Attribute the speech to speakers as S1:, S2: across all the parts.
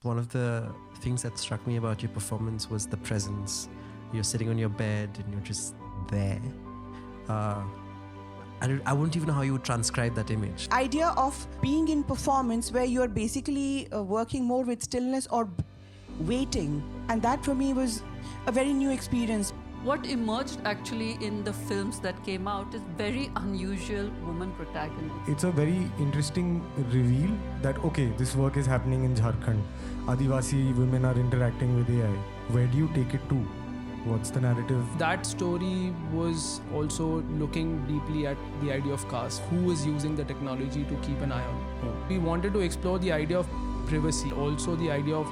S1: One of the things that struck me about your performance was the presence. You're sitting on your bed and you're just there. I wouldn't even know how you would transcribe that image.
S2: Idea of being in performance where you're basically working more with stillness or waiting, and that for me was a very new experience.
S3: What emerged actually in the films that came out is very unusual woman protagonists.
S4: It's a very interesting reveal that, okay, this work is happening in Jharkhand. Adivasi women are interacting with AI. Where do you take it to? What's the narrative?
S5: That story was also looking deeply at the idea of caste. Who is using the technology to keep an eye on who? We wanted to explore the idea of privacy, also the idea of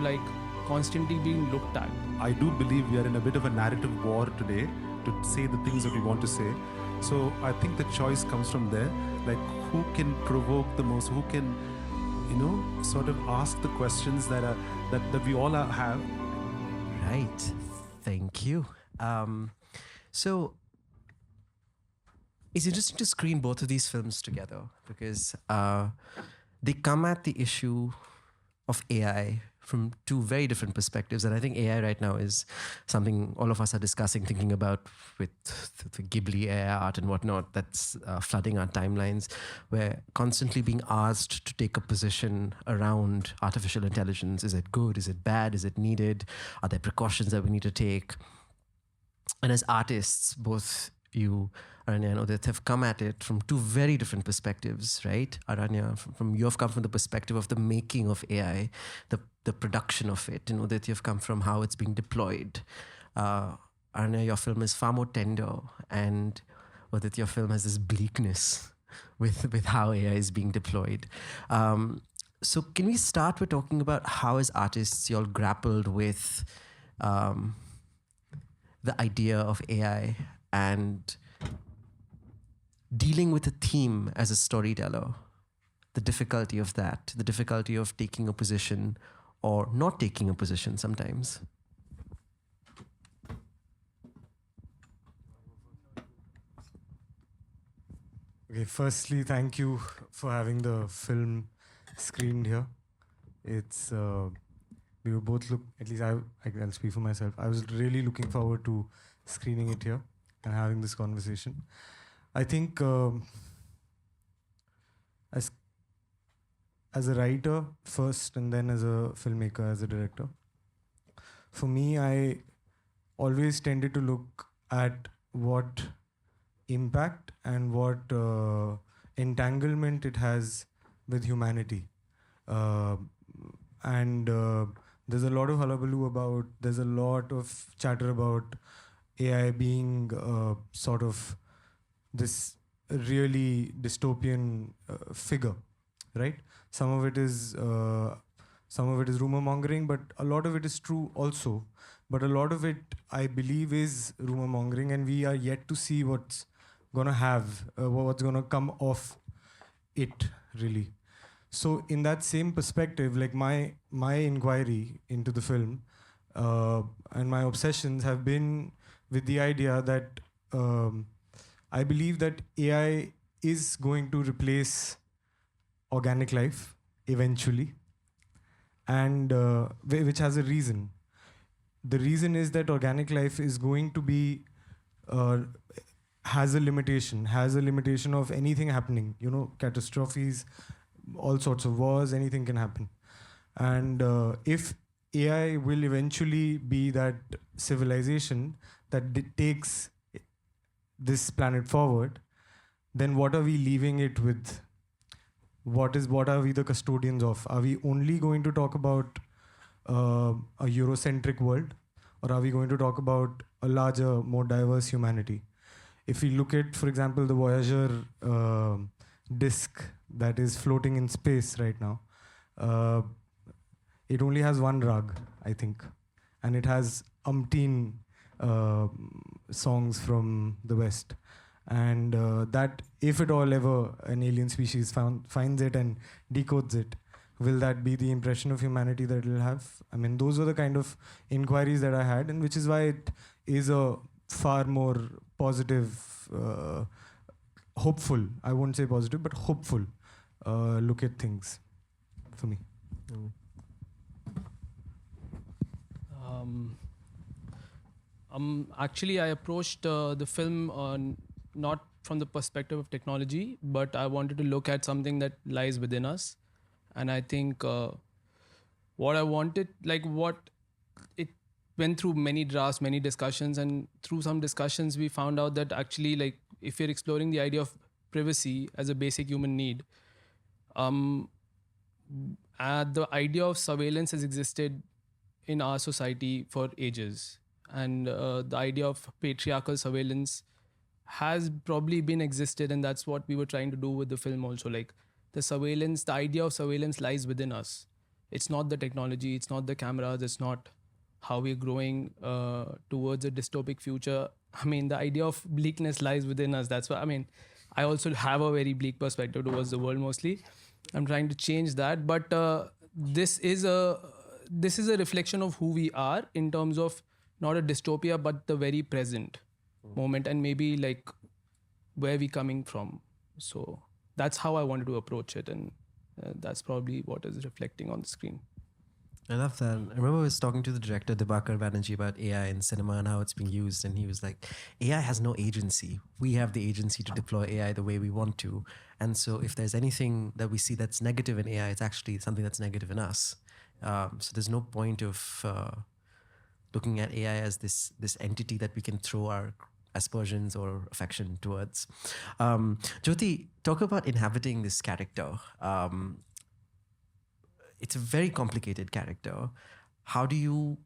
S5: constantly being looked at.
S6: I do believe we are in a bit of a narrative war today to say the things that we want to say. So I think the choice comes from there. Who can provoke the most? Who can, sort of ask the questions that we all have.
S1: Right. Thank you. So it's interesting to screen both of these films together because they come at the issue of AI from two very different perspectives. And I think AI right now is something all of us are discussing, thinking about with the Ghibli AI art and whatnot that's flooding our timelines. We're constantly being asked to take a position around artificial intelligence. Is it good? Is it bad? Is it needed? Are there precautions that we need to take? And as artists, both you, Aranya and Udit, have come at it from two very different perspectives, right? Aranya, you have come from the perspective of the making of AI, the production of it. And Udit, you've come from how it's being deployed. Aranya, your film is far more tender, and Udit, your film has this bleakness with how AI is being deployed. So can we start with talking about how as artists you all grappled with the idea of AI and dealing with a theme as a storyteller, the difficulty of that, the difficulty of taking a position or not taking a position sometimes?
S4: Okay, firstly, thank you for having the film screened here. It's we were both at least I'll speak for myself. I was really looking forward to screening it here and having this conversation. I think as a writer first and then as a filmmaker, as a director, for me, I always tended to look at what impact and what entanglement it has with humanity. There's a lot of hullabaloo there's a lot of chatter about AI being sort of this really dystopian figure, right? Some of it is rumor mongering, but a lot of it is true also. But a lot of it, I believe, is rumor mongering, and we are yet to see what's gonna come off it, really. So in that same perspective, my inquiry into the film and my obsessions have been with the idea that I believe that AI is going to replace organic life eventually, and which has a reason. The reason is that organic life is going to be has a limitation of anything happening. Catastrophes, all sorts of wars, anything can happen. And if AI will eventually be that civilization that takes this planet forward, then what are we leaving it with? What are we the custodians of? Are we only going to talk about a Eurocentric world, or are we going to talk about a larger, more diverse humanity? If we look at, for example, the Voyager disk that is floating in space right now, it only has one rag, I think, and it has umpteen songs from the West. And that, if at all ever an alien species finds it and decodes it, will that be the impression of humanity that it will have? I mean, those are the kind of inquiries that I had, and which is why it is a far more positive, hopeful, I won't say positive, but hopeful look at things for me.
S5: Actually, I approached the film not from the perspective of technology, but I wanted to look at something that lies within us. And I think what I wanted, it went through many drafts, many discussions, and through some discussions, we found out that actually, like, if you're exploring the idea of privacy as a basic human need, the idea of surveillance has existed in our society for ages. And the idea of patriarchal surveillance has probably been existed, and that's what we were trying to do with the film also. Like, the idea of surveillance lies within us. It's not the technology, it's not the cameras, it's not how we're growing towards a dystopic future. I mean, the idea of bleakness lies within us. That's what I mean. I also have a very bleak perspective towards the world mostly. I'm trying to change that, but this is a reflection of who we are in terms of not a dystopia, but the very present moment, and maybe like where we coming from. So that's how I wanted to approach it, and that's probably what is reflecting on the screen.
S1: I love that. I remember I was talking to the director, Dibakar Banerjee, about AI in cinema and how it's being used. And he was like, AI has no agency. We have the agency to deploy AI the way we want to. And so if there's anything that we see that's negative in AI, it's actually something that's negative in us. So there's no point of looking at AI as this entity that we can throw our aspersions or affection towards. Jyoti, talk about inhabiting this character. It's a very complicated character. How did you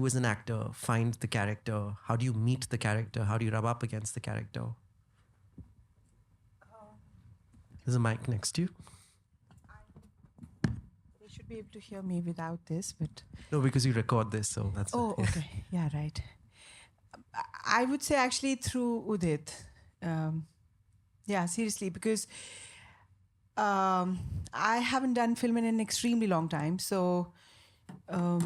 S1: as an actor find the character? How do you meet the character? How do you rub up against the character? There's a mic next to you.
S2: They should be able to hear me without this, but...
S1: No, because you record this, so that's...
S2: Oh, okay. Yeah, right. I would say actually through Udit. Yeah, seriously, because I haven't done film in an extremely long time. So, I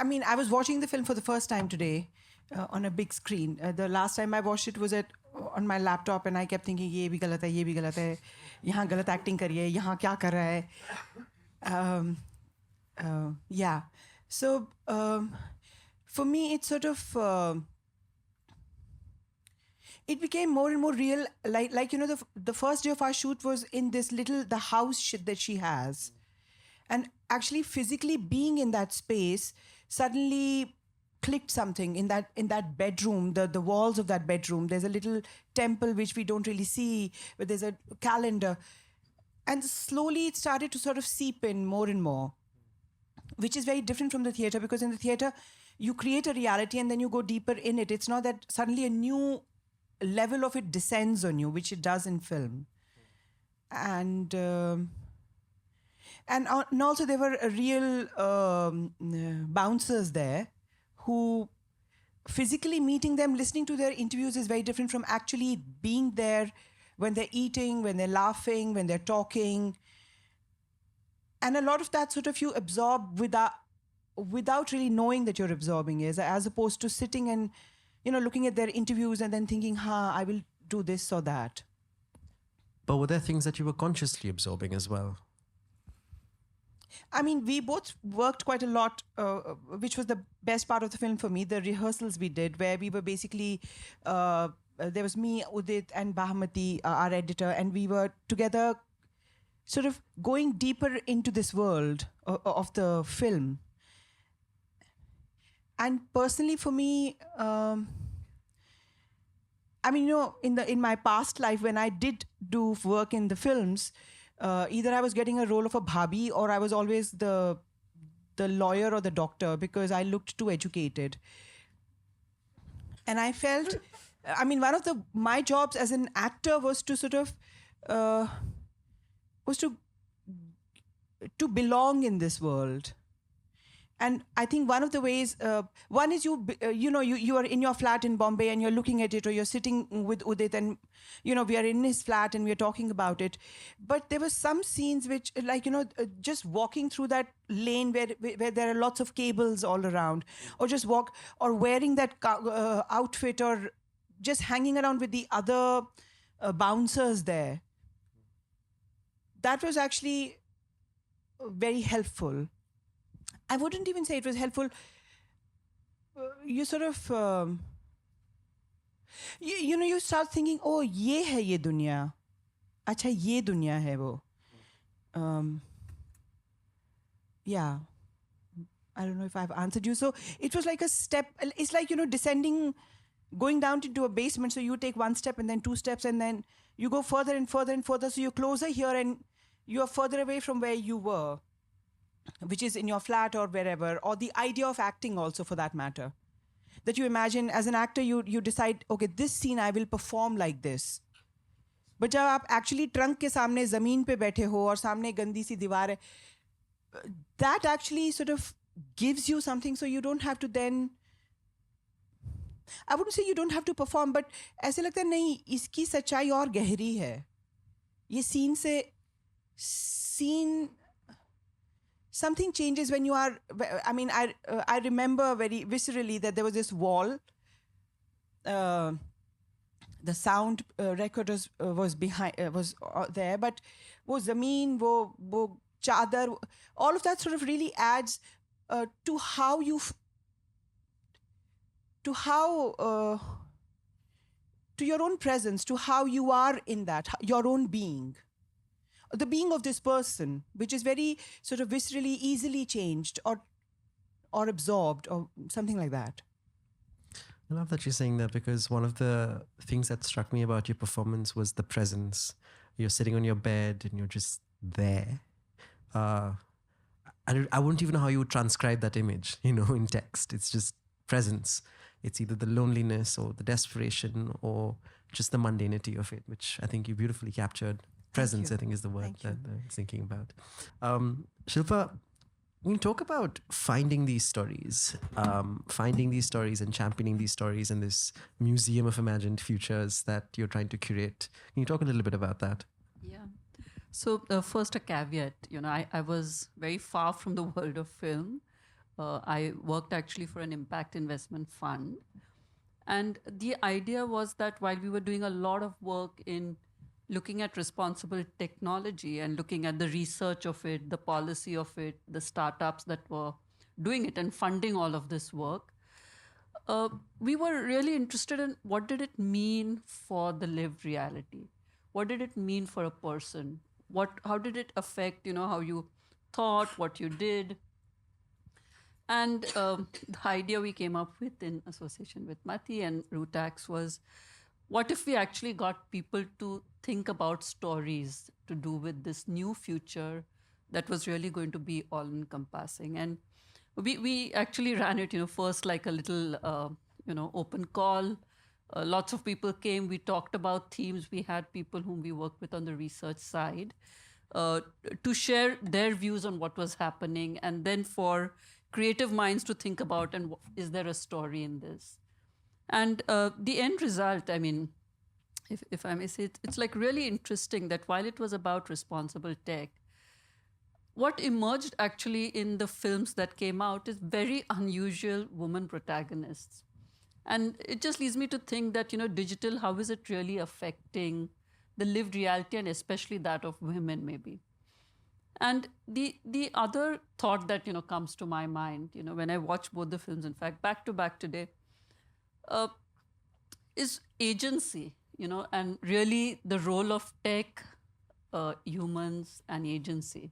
S2: mean, I was watching the film for the first time today on a big screen. The last time I watched it was on my laptop, and I kept thinking, ye bhi galat hai, ye bhi galat hai. Yahan galat acting kariye, yahan kya kar raha hai. Yeah. So, for me, it's sort of... it became more and more real. Like you know, the first day of our shoot was in the house that she has. And actually physically being in that space suddenly clicked something in that bedroom, the walls of that bedroom. There's a little temple which we don't really see, but there's a calendar. And slowly it started to sort of seep in more and more, which is very different from the theater, because in the theater, you create a reality and then you go deeper in it. It's not that suddenly a new level of it descends on you, which it does in film. And also there were real bouncers there who physically meeting them, listening to their interviews is very different from actually being there when they're eating, when they're laughing, when they're talking. And a lot of that sort of you absorb without really knowing that you're absorbing it, as opposed to sitting and, you know, looking at their interviews and then thinking, I will do this or that.
S1: But were there things that you were consciously absorbing as well?
S2: I mean, we both worked quite a lot, which was the best part of the film for me, the rehearsals we did, where we were basically, there was me, Udit and Bahamati, our editor, and we were together sort of going deeper into this world of the film. And personally for me, I mean, you know, in my past life, when I did do work in the films, either I was getting a role of a bhabi or I was always the lawyer or the doctor, because I looked too educated. And I felt, I mean, one of my jobs as an actor was to sort of, was to belong in this world. And I think one of the ways, one is you are in your flat in Bombay and you're looking at it, or you're sitting with Udit and, you know, we are in his flat and we're talking about it. But there were some scenes which, like, you know, just walking through that lane where there are lots of cables all around, or just or wearing that outfit, or just hanging around with the other bouncers there. That was actually very helpful. I wouldn't even say it was helpful. You sort of, you start thinking, oh, ye hai ye dunya. Acha, ye dunya hai wo. Yeah. I don't know if I've answered you. So it was like a step. It's like, descending, going down into a basement. So you take one step and then two steps and then you go further and further and further. So you're closer here and you are further away from where you were, which is in your flat or wherever, or the idea of acting also for that matter. That you imagine as an actor, you decide, okay, this scene I will perform like this. But जब आप actually trunk के सामने ज़मीन पे बैठे हो और सामने गंदी सी दीवार है, that actually sort of gives you something, so you don't have to then, I wouldn't say you don't have to perform, but ऐसे लगता है नहीं, इसकी सच्चाई और गहरी है. ये scene से something changes when you are, I mean, I remember very viscerally that there was this wall. The sound record was behind, was there, but wo zameen, wo chadar, all of that sort of really adds to how you, to your own presence, to how you are in that, your own being. The being of this person, which is very sort of viscerally, easily changed or absorbed or something like that.
S1: I love that you're saying that, because one of the things that struck me about your performance was the presence. You're sitting on your bed and you're just there. I wouldn't even know how you would transcribe that image, in text. It's just presence. It's either the loneliness or the desperation or just the mundanity of it, which I think you beautifully captured. Presence, I think, is the word that I was thinking about. Shilpa, we can talk about finding these stories and championing these stories in this museum of imagined futures that you're trying to curate. Can you talk a little bit about that?
S3: Yeah. So first, a caveat. I was very far from the world of film. I worked actually for an impact investment fund. And the idea was that while we were doing a lot of work in looking at responsible technology and looking at the research of it, the policy of it, the startups that were doing it and funding all of this work, we were really interested in what did it mean for the lived reality? What did it mean for a person? How did it affect, how you thought, what you did? And the idea we came up with in association with Mati and Rutax was, what if we actually got people to think about stories to do with this new future that was really going to be all-encompassing? And we actually ran it, first like a little, open call. Lots of people came. We talked about themes. We had people whom we worked with on the research side to share their views on what was happening, and then for creative minds to think about, and is there a story in this? And the end result, I mean, if I may say, it's like really interesting that while it was about responsible tech, what emerged actually in the films that came out is very unusual women protagonists. And it just leads me to think that, digital, how is it really affecting the lived reality, and especially that of women maybe? And the other thought that, comes to my mind, when I watch both the films, in fact, back to back today, is agency, and really the role of tech, humans, and agency.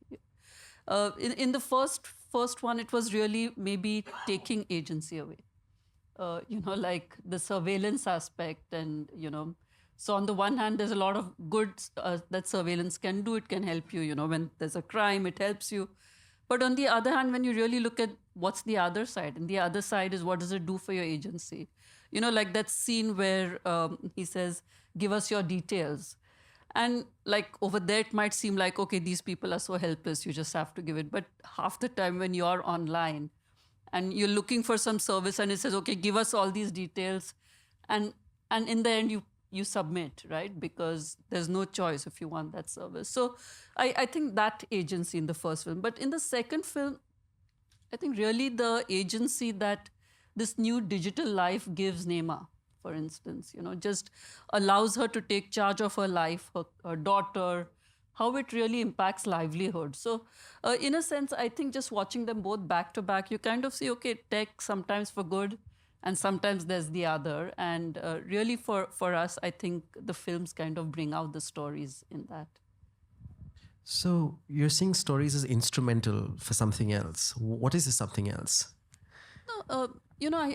S3: In the first one, it was really maybe taking agency away. Like the surveillance aspect, and so on the one hand, there's a lot of good that surveillance can do. It can help you, when there's a crime, it helps you. But on the other hand, when you really look at what's the other side, and the other side is what does it do for your agency? Like that scene where he says, give us your details. And like over there, it might seem like, okay, these people are so helpless, you just have to give it. But half the time when you're online and you're looking for some service and it says, okay, give us all these details. And in the end, you submit, right? Because there's no choice if you want that service. So I think that agency in the first film. But in the second film, I think really the agency that this new digital life gives Nehma, for instance, just allows her to take charge of her life, her daughter, how it really impacts livelihood. So in a sense, I think just watching them both back to back, you kind of see, okay, tech sometimes for good and sometimes there's the other. And really for us, I think the films kind of bring out the stories in that.
S1: So you're seeing stories as instrumental for something else. What is this something else?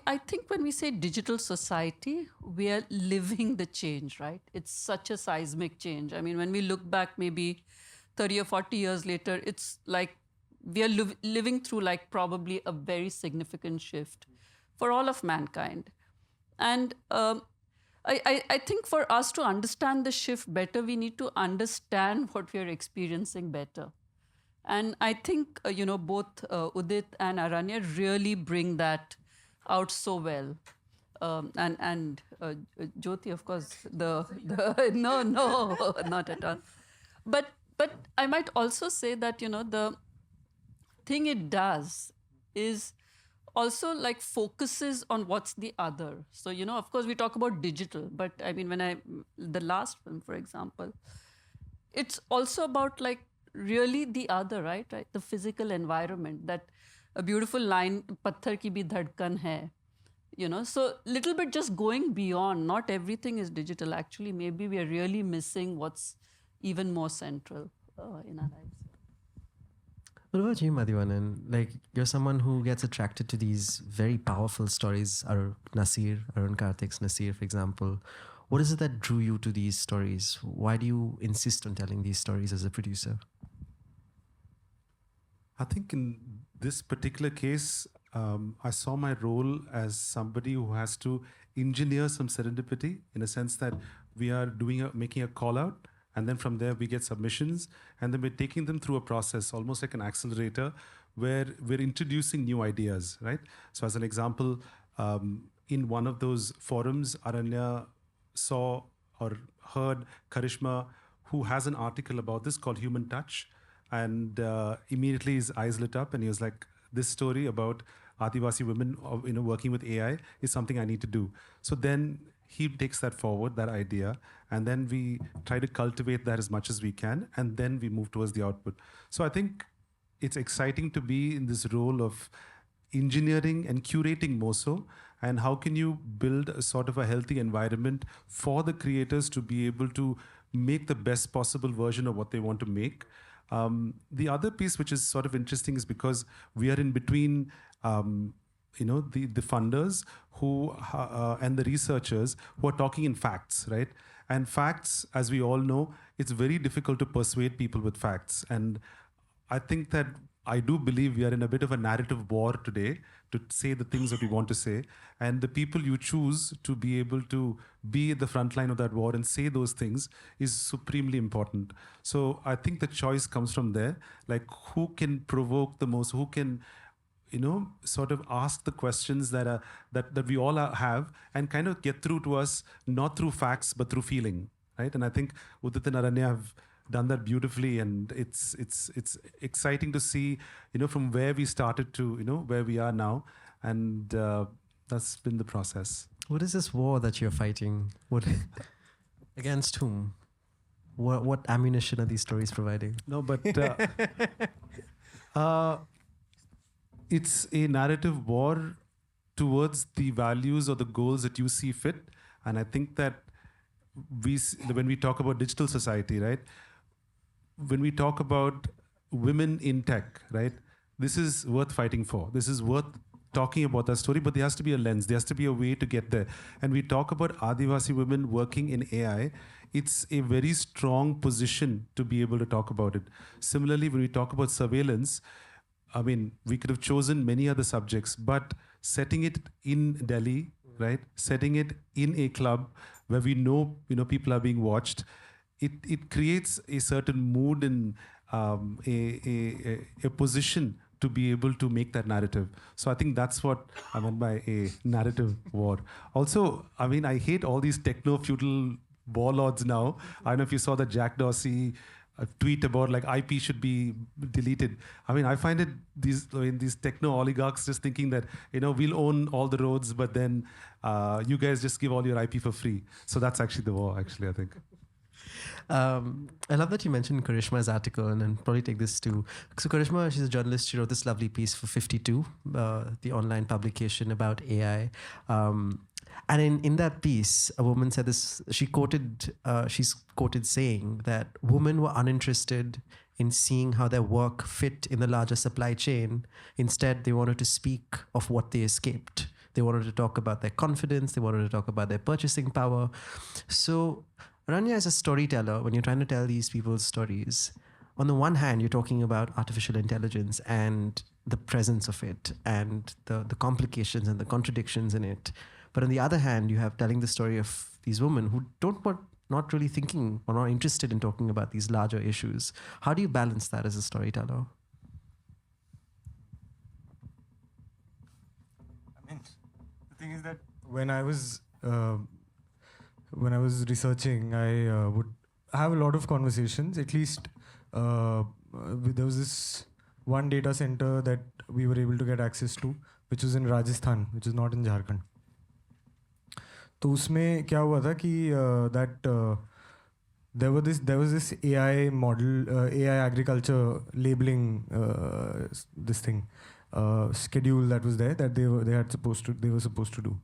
S3: I think when we say digital society, we are living the change, right? It's such a seismic change. I mean, when we look back maybe 30 or 40 years later, it's like we are living through like probably a very significant shift for all of mankind. And I think for us to understand the shift better, we need to understand what we are experiencing better. And I think, both Udit and Aranya really bring that out so well. And Jyoti, of course, no, not at all. But I might also say that, the thing it does is also like focuses on what's the other. So, of course, we talk about digital, but I mean, the last film, for example, it's also about like really the other, right? The physical environment, that a beautiful line, patthar ki bhi dhadkan hai, so little bit just going beyond, not everything is digital. Actually, maybe we are really missing what's even more central in our lives.
S1: What about you, Madhivanan? Like, you're someone who gets attracted to these very powerful stories. Arun Karthik's Nasir, for example. What is it that drew you to these stories? Why do you insist on telling these stories as a producer?
S6: I think in this particular case, I saw my role as somebody who has to engineer some serendipity, in a sense that we are making a call out, and then from there we get submissions, and then we're taking them through a process, almost like an accelerator, where we're introducing new ideas, right? So as an example, in one of those forums, Aranya saw or heard Karishma, who has an article about this called Human Touch, and immediately his eyes lit up and he was like, this story about Adivasi women working with AI is something I need to do. So then he takes that forward, that idea, and then we try to cultivate that as much as we can, and then we move towards the output. So I think it's exciting to be in this role of engineering and curating more so, and how can you build a sort of a healthy environment for the creators to be able to make the best possible version of what they want to make. The other piece which is sort of interesting is because we are in between the funders who and the researchers who are talking in facts, right? And facts, as we all know, it's very difficult to persuade people with facts. And I think that I do believe we are in a bit of a narrative war today to say the things that we want to say. And the people you choose to be able to be at the front line of that war and say those things is supremely important. So I think the choice comes from there, like who can provoke the most, who can sort of ask the questions that we all have and kind of get through to us, not through facts, but through feeling, right? And I think Udit and Aranya have done that beautifully, and it's exciting to see, from where we started to, where we are now, and that's been the process.
S1: What is this war that you're fighting? What against whom? What ammunition are these stories providing?
S6: No, but it's a narrative war towards the values or the goals that you see fit. And I think that when we talk about digital society, right? When we talk about women in tech, right? This is worth fighting for. This is worth talking about that story, but there has to be a lens. There has to be a way to get there. And we talk about Adivasi women working in AI. It's a very strong position to be able to talk about it. Similarly, when we talk about surveillance, I mean, we could have chosen many other subjects, but setting it in Delhi, right? Setting it in a club where we know, people are being watched. It creates a certain mood and a position to be able to make that narrative. So I think that's what I meant by a narrative war. Also, I mean, I hate all these techno-feudal warlords now. I don't know if you saw the Jack Dorsey tweet about like IP should be deleted. I mean, I find it these techno oligarchs just thinking that we'll own all the roads, but then you guys just give all your IP for free. So that's actually the war. Actually, I think.
S1: I love that you mentioned Karishma's article, and then probably take this too. So Karishma, she's a journalist. She wrote this lovely piece for 52, the online publication about AI. And in that piece, a woman said this. She's quoted saying that women were uninterested in seeing how their work fit in the larger supply chain. Instead, they wanted to speak of what they escaped. They wanted to talk about their confidence. They wanted to talk about their purchasing power. So, Rania, as a storyteller, when you're trying to tell these people's stories, on the one hand, you're talking about artificial intelligence and the presence of it and the complications and the contradictions in it. But on the other hand, you have telling the story of these women who not really thinking or not interested in talking about these larger issues. How do you balance that as a storyteller?
S4: I mean, the thing is that when I was researching, I would have a lot of conversations. At least there was this one data center that we were able to get access to, which was in Rajasthan, which is not in Jharkhand. तो उसमें क्या हुआ था कि that there was this AI model, AI agriculture labeling this thing schedule that was there that they were supposed to do.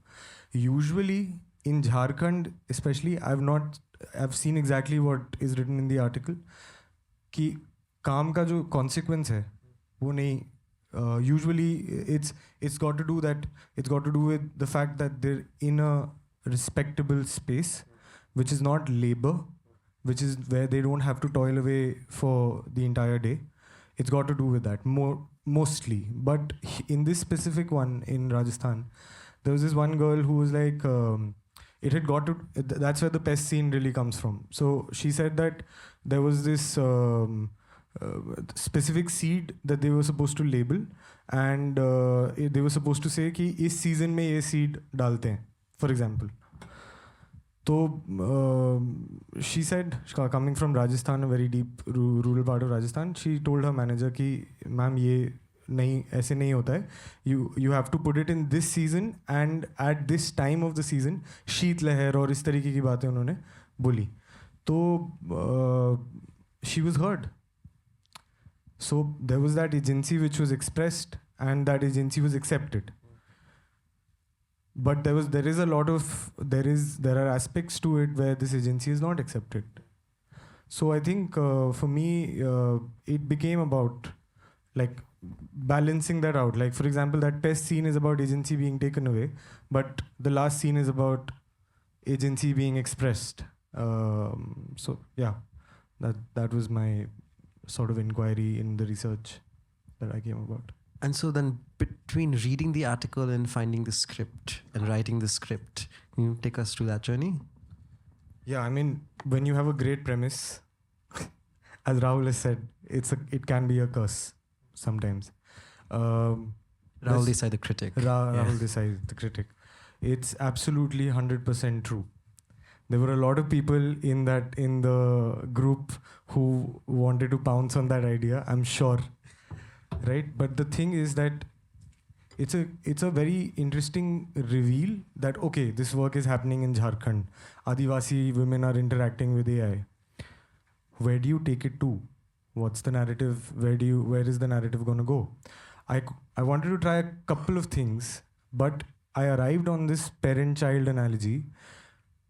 S4: Usually in Jharkhand, especially, I've seen exactly what is written in the article कि काम का जो consequence है वो नहीं. Usually it's got to do with the fact that they're in a respectable space, which is not labor, which is where they don't have to toil away for the entire day. It's got to do with that mostly. But in this specific one in Rajasthan, there was this one girl who was like, that's where the pest scene really comes from. So she said that there was this specific seed that they were supposed to label, and they were supposed to say कि इस season में ये seed डालते हैं, for example. So she said, coming from Rajasthan, a very deep rural part of Rajasthan, she told her manager कि ma'am ये नहीं ऐसे नहीं होता है. You have to put it in this season and at this time of the season. शीत लहर और इस तरीके की बातें उन्होंने बोली. तो she was heard. So there was that agency which was expressed, and that agency was accepted. But there are aspects to it where this agency is not accepted. So I think for me, it became about like balancing that out. Like, for example, that pest scene is about agency being taken away, but the last scene is about agency being expressed. So yeah, that was my sort of inquiry in the research that I came about.
S1: And so then between reading the article and finding the script and writing the script, can you take us through that journey?
S4: Yeah, I mean, when you have a great premise, as Rahul has said, it can be a curse sometimes.
S1: Rahul Desai, the critic.
S4: Rahul Desai, the critic. It's absolutely 100% true. There were a lot of people in the group who wanted to pounce on that idea, I'm sure. Right? But the thing is that it's a very interesting reveal that, okay, this work is happening in Jharkhand. Adivasi women are interacting with AI. Where do you take it to? What's the narrative? Where is the narrative going to go? I wanted to try a couple of things, but I arrived on this parent-child analogy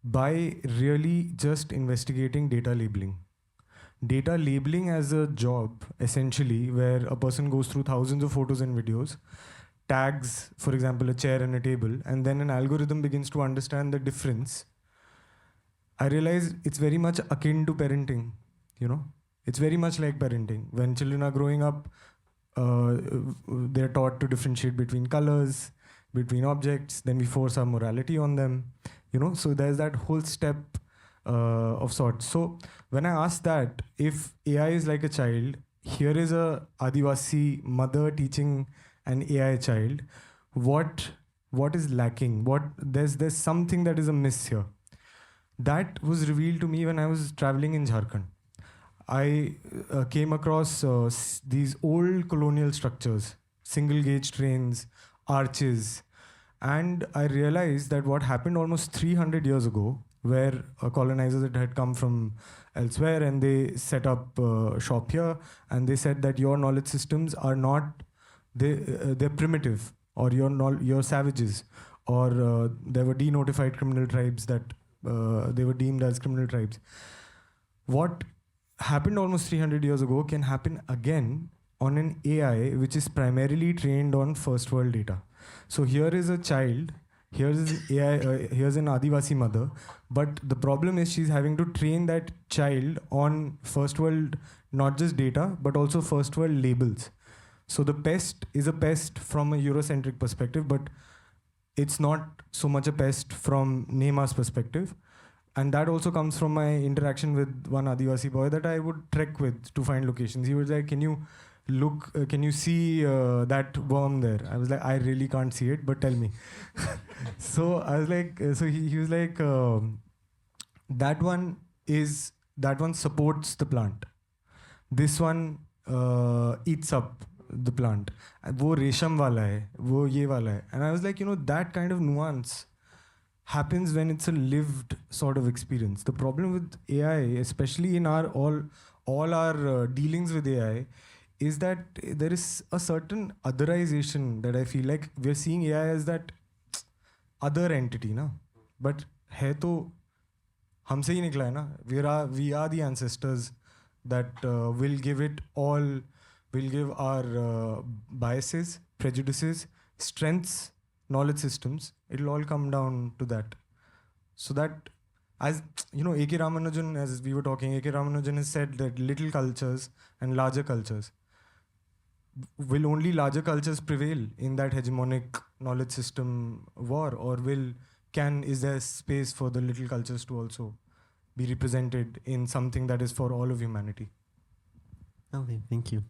S4: by really just investigating data labeling. Data labeling as a job, essentially, where a person goes through thousands of photos and videos, tags, for example, a chair and a table, and then an algorithm begins to understand the difference. I realized it's very much akin to parenting, you know? It's very much like parenting. When children are growing up, they're taught to differentiate between colors, between objects, then we force our morality on them, you know? So there's that whole step of sorts. So when I asked that, if AI is like a child, here is a Adivasi mother teaching an AI child, what is lacking? There's something that is amiss here. That was revealed to me when I was traveling in Jharkhand. I came across these old colonial structures, single gauge trains, arches, and I realized that what happened almost 300 years ago where colonizers had come from elsewhere, and they set up shop here, and they said that your knowledge systems are not, they're primitive, or you're savages, or there were denotified criminal tribes that they were deemed as criminal tribes. What happened almost 300 years ago can happen again on an AI which is primarily trained on first world data. So here is a child, here's AI, here's an Adivasi mother, but the problem is she's having to train that child on first world, not just data, but also first world labels. So the pest is a pest from a Eurocentric perspective, but it's not so much a pest from Nehma's perspective. And that also comes from my interaction with one Adivasi boy that I would trek with to find locations. He was like, can you see that worm there? I was like, I really can't see it, but tell me. So I was like, so he was like, that one supports the plant. This one eats up the plant. वो रेशम वाला है, वो ये वाला है. And I was like, that kind of nuance happens when it's a lived sort of experience. The problem with AI, especially in our all our dealings with AI, is that there is a certain otherization that I feel like we're seeing AI as that other entity, na? But है तो हमसे ही निकला है ना. We are the ancestors that will give it all. We'll give our biases, prejudices, strengths, knowledge systems. It'll all come down to that. So that, as A.K. Ramanujan, as we were talking, A.K. Ramanujan has said that little cultures and larger cultures, will only larger cultures prevail in that hegemonic knowledge system war, or is there space for the little cultures to also be represented in something that is for all of humanity?
S1: Okay, thank you.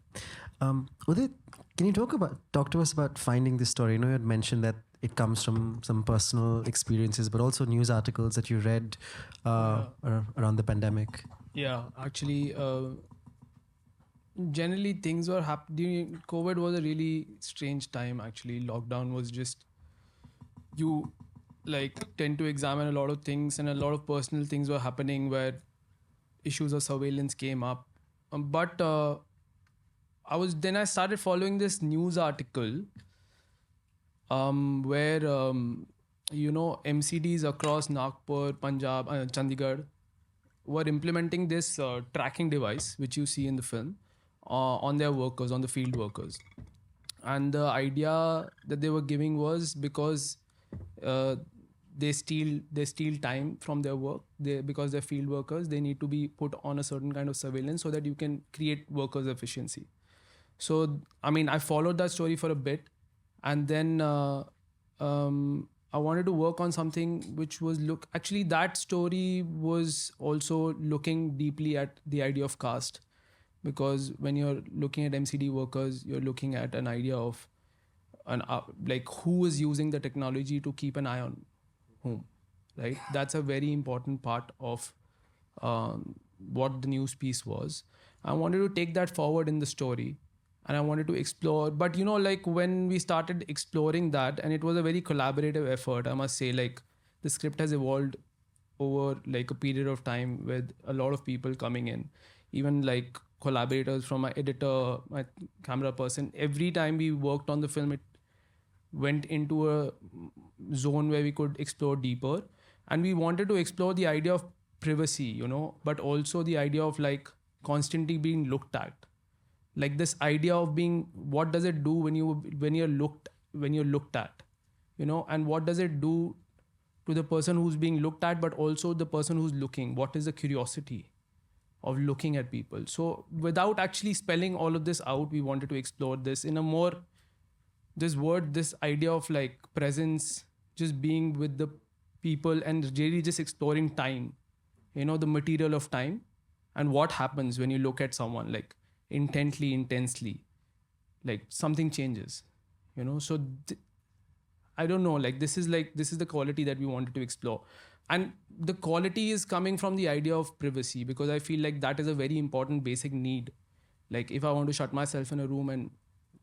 S1: Udit, can you talk to us about finding this story? You had mentioned that it comes from some personal experiences, but also news articles that you read around the pandemic.
S5: Yeah, actually, generally things were happening. COVID was a really strange time, actually. Lockdown was just, you tend to examine a lot of things, and a lot of personal things were happening where issues of surveillance came up. But I started following this news article where MCDs across Nagpur, Punjab, Chandigarh were implementing this tracking device, which you see in the film, on their workers, on the field workers. And the idea that they were giving was because they steal time from their work. Because they're field workers, they need to be put on a certain kind of surveillance so that you can create workers' efficiency. So, I followed that story for a bit, and then I wanted to work on something which was actually that story was also looking deeply at the idea of caste, because when you're looking at MCD workers, you're looking at an idea of who is using the technology to keep an eye on whom, right? That's a very important part of what the news piece was. I wanted to take that forward in the story, and I wanted to explore. But when we started exploring that, and it was a very collaborative effort, I must say, the script has evolved over a period of time with a lot of people coming in, even collaborators from my editor, my camera person. Every time we worked on the film, it went into a zone where we could explore deeper, and we wanted to explore the idea of privacy, but also the idea of constantly being looked at, this idea of being, what does it do when you're looked at, and what does it do to the person who's being looked at, but also the person who's looking? What is the curiosity of looking at people? So without actually spelling all of this out, we wanted to explore this in a more, this idea of presence, just being with the people, and really just exploring time, the material of time, and what happens when you look at someone intensely, something changes, so I don't know, this is the quality that we wanted to explore. And the quality is coming from the idea of privacy, because I feel that is a very important basic need. If I want to shut myself in a room and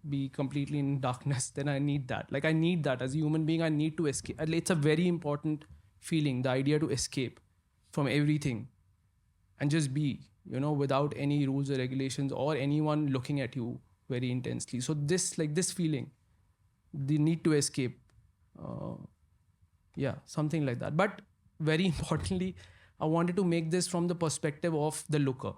S5: be completely in darkness, then I need that. As a human being, I need to escape. It's a very important feeling, the idea to escape. from everything and just be, without any rules or regulations or anyone looking at you very intensely. So this feeling, the need to escape, something like that. But very importantly, I wanted to make this from the perspective of the looker,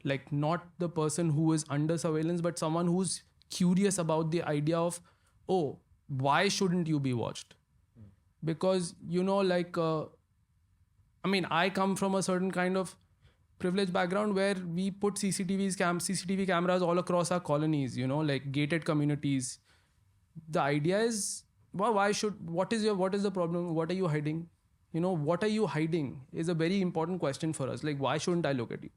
S5: like not the person who is under surveillance, but someone who's curious about the idea of, oh, why shouldn't you be watched? Because I come from a certain kind of privileged background where we put CCTV cameras all across our colonies, like gated communities. The idea is, what is the problem? What are you hiding? What are you hiding is a very important question for us. Like, why shouldn't I look at you?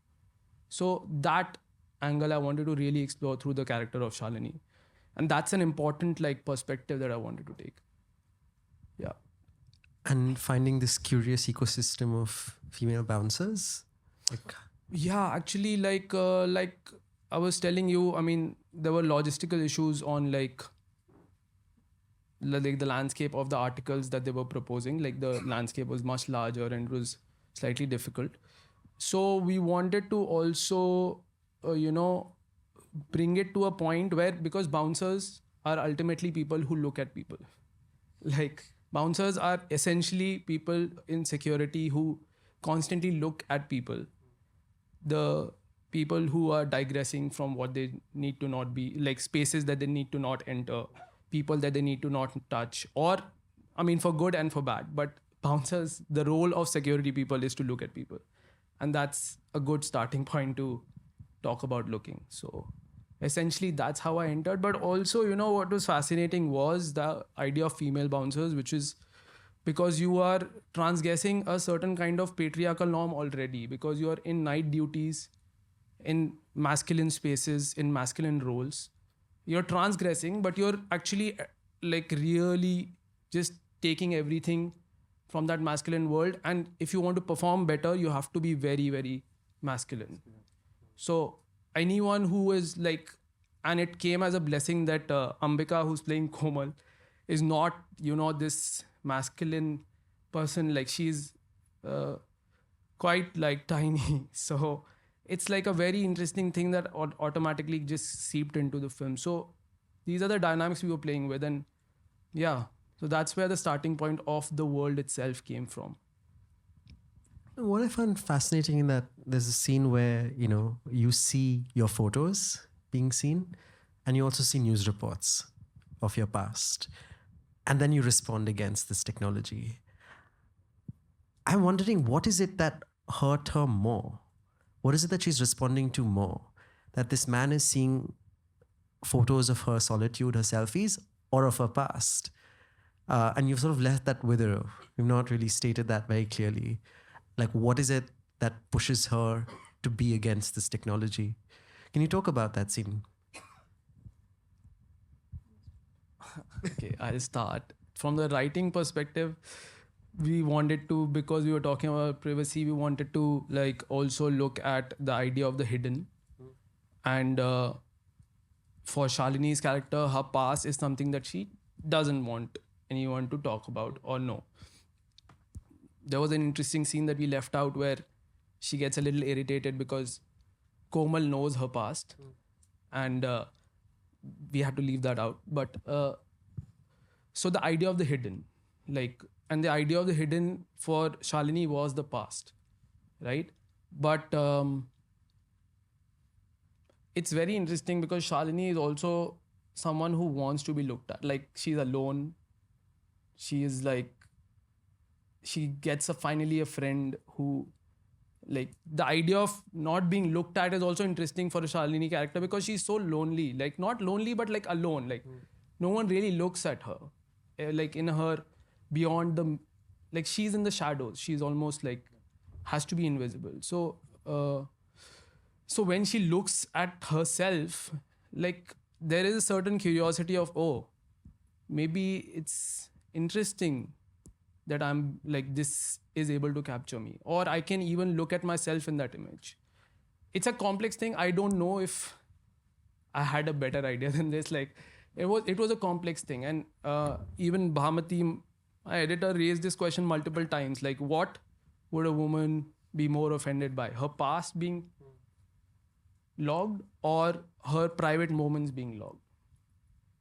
S5: So that angle I wanted to really explore through the character of Shalini. And that's an important perspective that I wanted to take. Yeah.
S1: And finding this curious ecosystem of female bouncers.
S5: Yeah, actually, like I was telling you, there were logistical issues on the landscape of the articles that they were proposing. Like the landscape was much larger and it was slightly difficult. So we wanted to also, bring it to a point where, because bouncers are ultimately people who look at people. Like bouncers are essentially people in security who constantly look at people. The people who are digressing from what they need to not be, like spaces that they need to not enter, people that they need to not touch, or for good and for bad. But bouncers, the role of security people is to look at people. And that's a good starting point to talk about looking. So essentially that's how I entered. But also, what was fascinating was the idea of female bouncers, which is because you are transgressing a certain kind of patriarchal norm already, because you are in night duties, in masculine spaces, in masculine roles. You're transgressing, but you're actually really just taking everything from that masculine world. And if you want to perform better, you have to be very, very masculine. So anyone who is and it came as a blessing that Ambika, who's playing Komal, is not, this masculine person. Like she's quite tiny. So it's a very interesting thing that automatically just seeped into the film. So these are the dynamics we were playing with. And so that's where the starting point of the world itself came from.
S1: What I found fascinating in that, there's a scene where, you see your photos being seen and you also see news reports of your past. And then you respond against this technology. I'm wondering, what is it that hurt her more? What is it that she's responding to more? That this man is seeing photos of her solitude, her selfies, or of her past? And you've sort of left that with her. You've not really stated that very clearly. What is it that pushes her to be against this technology? Can you talk about that scene?
S5: Okay, I'll start. From the writing perspective, we wanted to, because we were talking about privacy, we wanted to also look at the idea of the hidden. And for Shalini's character, her past is something that she doesn't want anyone to talk about or know. There was an interesting scene that we left out where she gets a little irritated because Komal knows her past. And we had to leave that out. But so the idea of the hidden, and the idea of the hidden for Shalini was the past, right? But it's very interesting because Shalini is also someone who wants to be looked at. She's alone. She is she gets finally a friend who, the idea of not being looked at is also interesting for a Shalini character because she's so lonely. Not lonely, but alone. No one really looks at her. In her, beyond the, she's in the shadows. She's almost has to be invisible. So, so when she looks at herself, there is a certain curiosity of, oh, maybe it's interesting that I'm this is able to capture me, or I can even look at myself in that image. It's a complex thing. I don't know if I had a better idea than this. It was a complex thing. And even Bhamati, my editor, raised this question multiple times. What would a woman be more offended by? Her past being logged or her private moments being logged?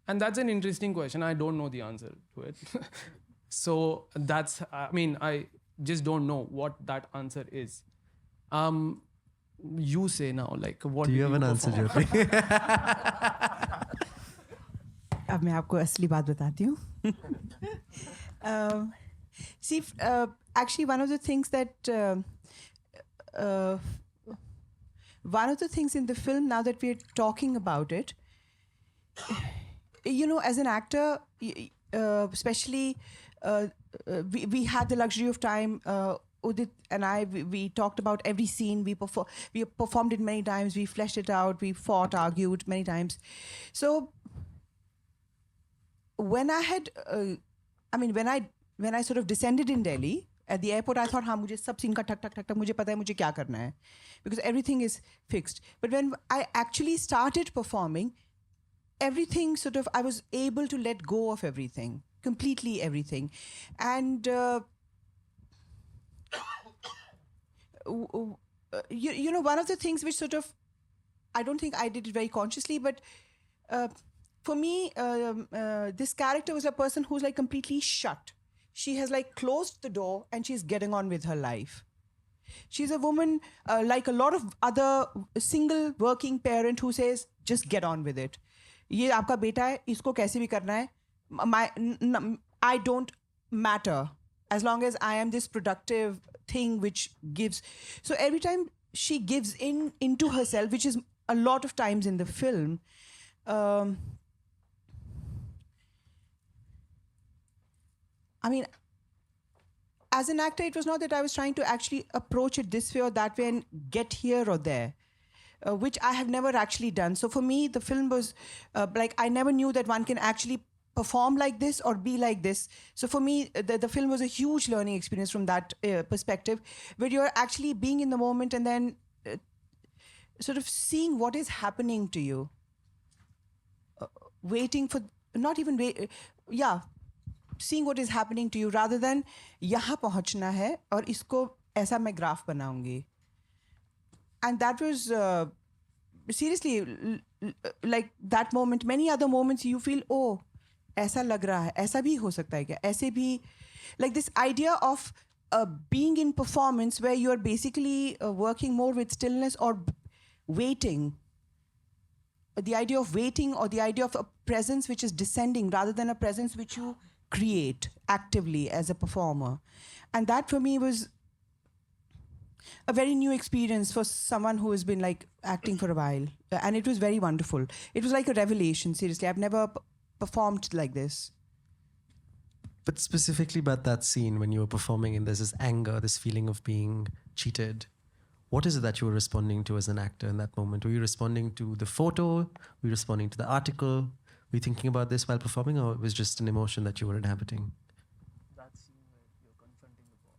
S5: And that's an interesting question. I don't know the answer to it. So that's, I just don't know what that answer is. You say now, like, what
S1: do you have an answer,
S5: perform?
S1: Jyoti?
S2: अब मैं आपको असली बात बताती हूँ. See, actually, one of the things in the film, now that we're talking about it, as an actor, especially, we had the luxury of time. Udit and I, we talked about every scene. We performed it many times. We fleshed it out. We fought, argued many times. So when I had, when I sort of descended in Delhi at the airport, I thought, हाँ मुझे सब scene का ठक ठक ठक ठक मुझे पता है मुझे क्या करना है, because everything is fixed. But when I actually started performing, everything sort of, I was able to let go of everything, completely everything. And one of the things which sort of, I don't think I did it very consciously, but for me, this character was a person who's like completely shut. She has like closed the door and she's getting on with her life. She's a woman like a lot of other single working parent who says, just get on with it. ये आपका बेटा है, इसको कैसे भी करना है. I don't matter as long as I am this productive thing which gives. So every time she gives into herself, which is a lot of times in the film, as an actor, it was not that I was trying to actually approach it this way or that way and get here or there, which I have never actually done. So for me, the film was I never knew that one can actually perform like this or be like this. So for me, the film was a huge learning experience from that perspective, where you're actually being in the moment and then sort of seeing what is happening to you. Waiting for, not even wait, seeing what is happening to you rather than यहाँ पहुँचना है और इसको ऐसा मैं graph बनाऊंगी. And that was seriously like that moment. Many other moments you feel, oh, ऐसा लग रहा है, ऐसा भी हो सकता है क्या, ऐसे भी, like this idea of being in performance where you are basically working more with stillness or waiting. The idea of waiting or the idea of a presence which is descending rather than a presence which you create actively as a performer. And that for me was a very new experience for someone who has been like acting for a while. And it was very wonderful. It was like a revelation, seriously. I've never performed like this.
S1: But specifically about that scene when you were performing and there's this anger, this feeling of being cheated. What is it that you were responding to as an actor in that moment? Were you responding to the photo? Were you responding to the article? Were you thinking about this while performing, or it was just an emotion that you were inhabiting?
S5: That scene where you're confronting the boss.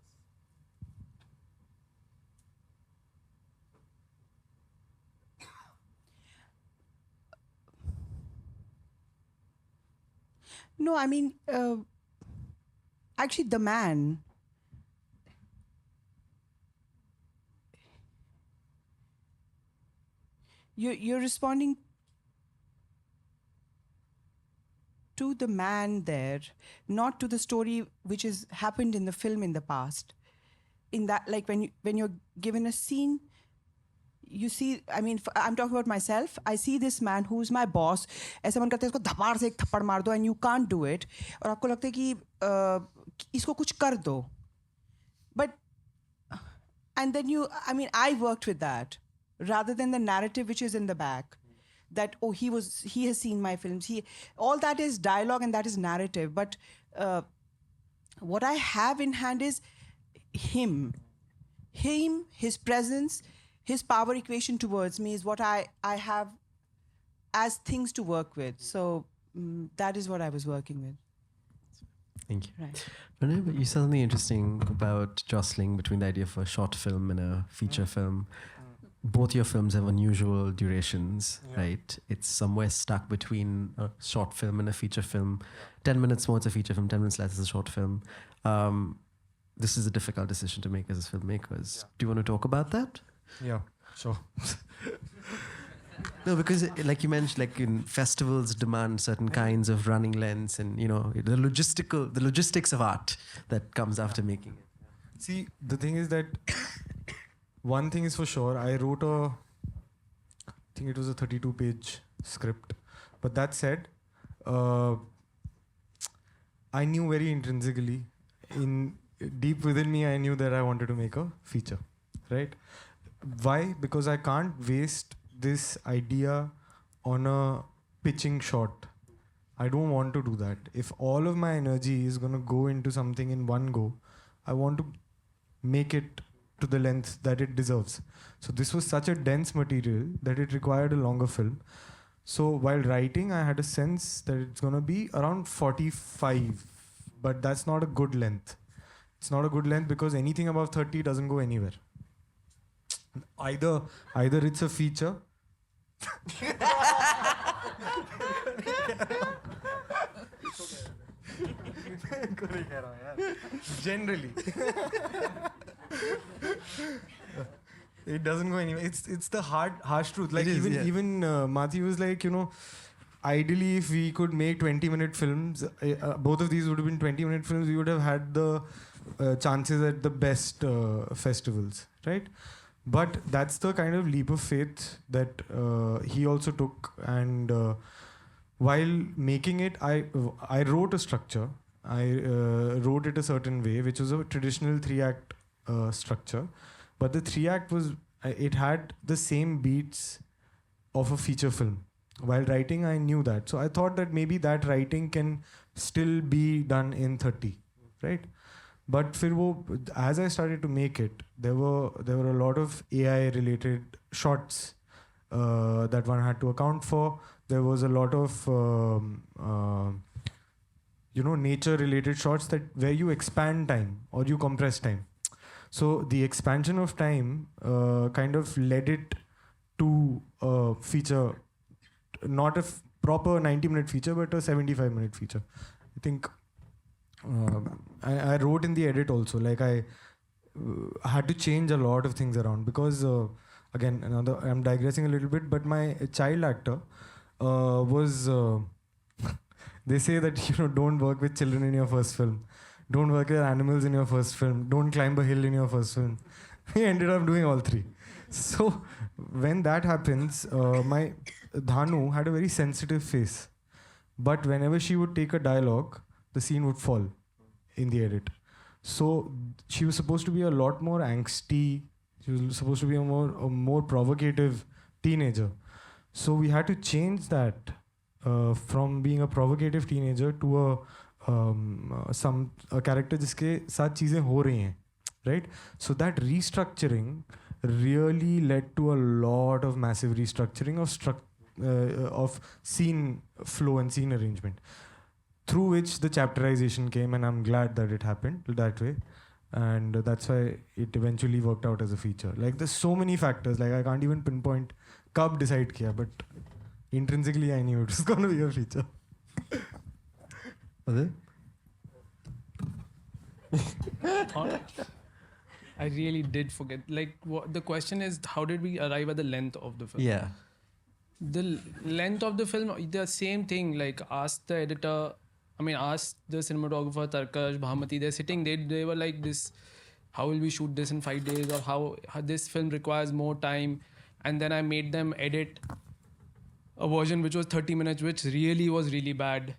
S2: No, I mean, actually the man, you're responding to the man there, not to the story which has happened in the film in the past. In that, like when you're given a scene, you see, I mean, I'm talking about myself. I see this man who's my boss. ऐसा मन करता है इसको धमार से एक थप्पड़ मार दो, and you can't do it. और आपको लगता है कि इसको कुछ कर दो. But, and then I worked with that rather than the narrative which is in the back. That, oh, he has seen my films. All that is dialogue and that is narrative. But what I have in hand is him, his presence, his power equation towards me is what I have as things to work with. So that is what I was working with.
S1: Thank you.
S2: Right.
S1: Renee, but you said something interesting about jostling between the idea of a short film and a feature film. Both your films have unusual durations, right? It's somewhere stuck between a short film and a feature film. 10 minutes more, it's a feature film. 10 minutes less, it's a short film. this is a difficult decision to make as filmmakers. Do you want to talk about that?
S4: Yeah, sure.
S1: No, because like you mentioned, like in festivals demand certain kinds of running lengths, and the logistics of art that comes after making it.
S4: See, the thing is that one thing is for sure, I wrote I think it was a 32-page script. But that said, I knew very intrinsically, deep within me, I knew that I wanted to make a feature, right? Why? Because I can't waste this idea on a pitching shot. I don't want to do that. If all of my energy is going to go into something in one go, I want to make it to the length that it deserves. So this was such a dense material that it required a longer film. So while writing, I had a sense that it's going to be around 45, but that's not a good length. It's not a good length because anything above 30 doesn't go anywhere. Either it's a feature. Generally. It doesn't go anywhere. It's the harsh truth. Like even Mati was like, ideally if we could make 20-minute films, both of these would have been 20-minute films, we would have had the chances at the best festivals, right? But that's the kind of leap of faith that he also took. And while making it, I wrote a structure. I wrote it a certain way, which was a traditional 3-act structure. But the 3-act it had the same beats of a feature film. While writing, I knew that. So I thought that maybe that writing can still be done in 30, right? But as I started to make it, there were a lot of AI-related shots that one had to account for. There was a lot of nature-related shots where you expand time or you compress time. So the expansion of time kind of led it to a feature, not a proper 90-minute feature, but a 75-minute feature. I think I wrote in the edit also, like I had to change a lot of things around because, again, I'm digressing a little bit, but my child actor was, they say that, don't work with children in your first film. Don't work with animals in your first film. Don't climb a hill in your first film. He ended up doing all three. So when that happens, my Dhaanu had a very sensitive face. But whenever she would take a dialogue, the scene would fall in the edit. So she was supposed to be a lot more angsty. She was supposed to be a more provocative teenager. So we had to change that from being a provocative teenager to a character जिसके साथ चीजें हो रही हैं, right? So that restructuring really led to a lot of massive restructuring of scene flow and scene arrangement, through which the chapterization came, and I'm glad that it happened that way, and that's why it eventually worked out as a feature. Like there's so many factors, like I can't even pinpoint कब decide किया, but intrinsically I knew it was going to be a feature.
S5: I really did forget. Like, the question is, how did we arrive at the length of the film?
S1: Yeah.
S5: The length of the film, the same thing. Like, ask the editor. Ask the cinematographer, Tarkash, Bhamati. They're sitting. They were like this. How will we shoot this in 5 days? Or how this film requires more time? And then I made them edit a version which was 30 minutes, which really was really bad.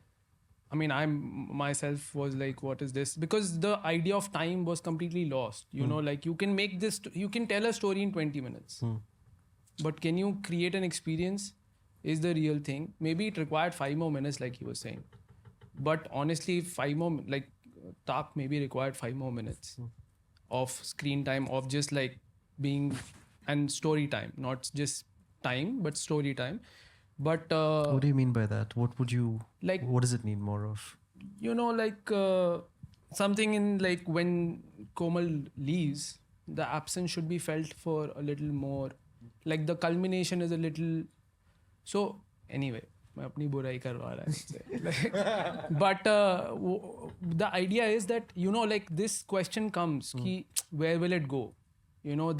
S5: I myself was like, what is this? Because the idea of time was completely lost. You know, like you can make this, you can tell a story in 20 minutes. But can you create an experience is the real thing. Maybe it required 5 more minutes, like he was saying. But honestly, 5 more, like TAAK maybe required 5 more minutes of screen time, of just like being, and story time, not just time, but story time. But
S1: what do you mean by that? What would you
S5: like?
S1: What does it need more of?
S5: Something in like when Komal leaves, the absence should be felt for a little more. Like the culmination is a little. So anyway, मैं अपनी बुराई करवा रहा है इससे. But the idea is that, you know, like this question comes कि where will it go? You know,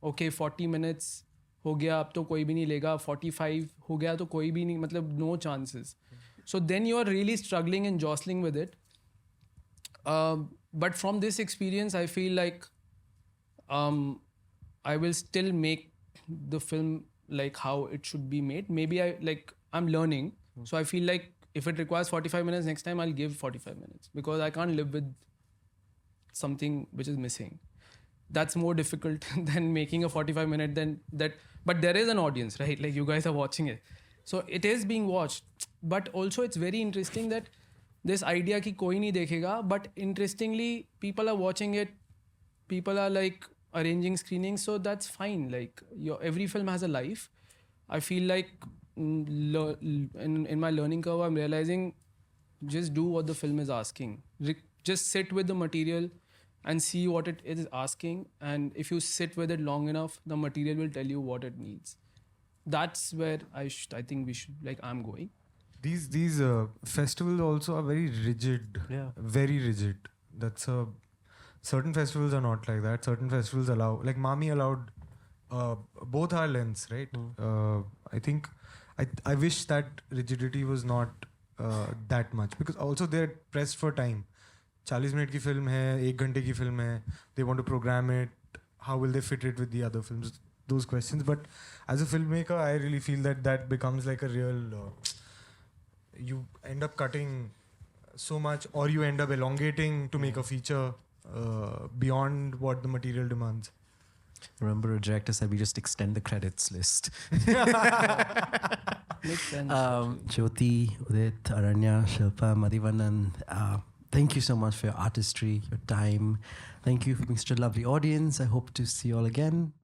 S5: okay, 40 minutes हो गया, अब तो कोई भी नहीं लेगा, 45 हो गया तो कोई भी नहीं, मतलब no chances. So then you are really struggling and jostling with it. But from this experience, I feel like I will still make the film like how it should be made. Maybe I'm learning. So I feel like if it requires 45 minutes, next time I'll give 45 minutes because I can't live with something which is missing. That's more difficult than making a 45-minute than that. But there is an audience, right? Like you guys are watching it. So it is being watched. But also it's very interesting that this idea ki koi nahi dekhega, but interestingly, people are watching it. People are like arranging screenings. So that's fine. Like every film has a life. I feel like in my learning curve, I'm realizing just do what the film is asking. Just sit with the material and see what it is asking. And if you sit with it long enough, the material will tell you what it needs. That's where I think we should, like I'm going.
S4: These festivals also are very rigid.
S1: Yeah.
S4: Very rigid. Certain festivals are not like that. Certain festivals allow, like Mami allowed both our lengths, right? I think I wish that rigidity was not that much because also they're pressed for time. 40 minute की film है, 1 घंटे की film है. They want to program it. How will they fit it with the other films? Those questions. But as a filmmaker, I really feel that becomes like a real. You end up cutting so much, or you end up elongating to make a feature beyond what the material demands.
S1: Remember, a director said we just extend the credits list.
S5: Makes sense.
S1: Jyoti, Udit, Aranya, Shilpa, Madhivanan, thank you so much for your artistry, your time. Thank you for being such a lovely audience. I hope to see you all again.